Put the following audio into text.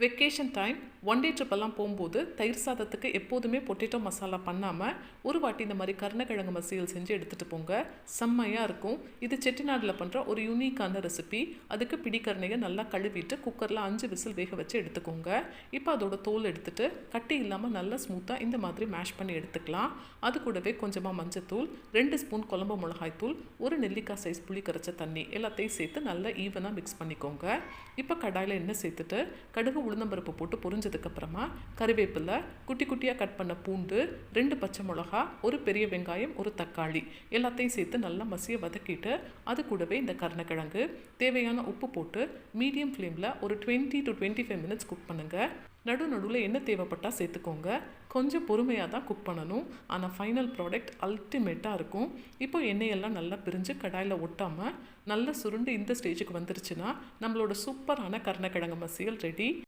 Vacation time one day ட்ரிப்பெல்லாம் போகும்போது தயிர் சாதத்துக்கு எப்போதுமே பொட்டேட்டோ மசாலா பண்ணாமல் ஒரு வாட்டி இந்த மாதிரி கருணக்கிழங்கு மசியல் செஞ்சு எடுத்துகிட்டு போங்க. செம்மையாக இருக்கும். இது செட்டிநாட்டில் பண்ணுற ஒரு யூனிக்கான ரெசிபி. அதுக்கு பிடிக்கரணையை நல்லா கழுவிட்டு குக்கரில் 5 விசில் வேக வச்சு எடுத்துக்கோங்க. இப்போ அதோட தோல் எடுத்துட்டு கட்டி இல்லாமல் நல்லா ஸ்மூத்தாக இந்த மாதிரி மேஷ் பண்ணி எடுத்துக்கலாம். அது கூடவே கொஞ்சமாக மஞ்சத்தூள், 2 ஸ்பூன் குழம்பு மிளகாய் தூள், ஒரு நெல்லிக்காய் சைஸ் புளி கரைச்ச தண்ணி எல்லாத்தையும் சேர்த்து நல்லா ஈவனாக மிக்ஸ் பண்ணிக்கோங்க. இப்போ கடாயில் எண்ணெய் சேர்த்துட்டு கடுகு உளுந்தம்பருப்பு போட்டு பொரிஞ்சதுக்கப்புறமா கறிவேப்பிலை, குட்டி குட்டியாக கட் பண்ண பூண்டு, 2 பச்சை மிளகா, ஒரு பெரிய வெங்காயம், ஒரு தக்காளி எல்லாத்தையும் சேர்த்து நல்லா மசிய வதக்கிட்டு அது கூடவே இந்த கருணக்கிழங்கு தேவையான உப்பு போட்டு மீடியம் ஃப்ளேமில் ஒரு 20 to 25 மினிட்ஸ் குக் பண்ணுங்கள். நடுவில் என்ன தேவைப்பட்டால் சேர்த்துக்கோங்க. கொஞ்சம் பொறுமையாக தான் குக் பண்ணணும். ஆனால் ஃபைனல் ப்ராடக்ட் அல்டிமேட்டாக இருக்கும். இப்போ எண்ணெயெல்லாம் நல்லா பிரிஞ்சு கடாயில் ஒட்டாமல் நல்லா சுருண்டு இந்த ஸ்டேஜுக்கு வந்துருச்சுன்னா நம்மளோட சூப்பரான கருணக்கிழங்கு மசியல் ரெடி.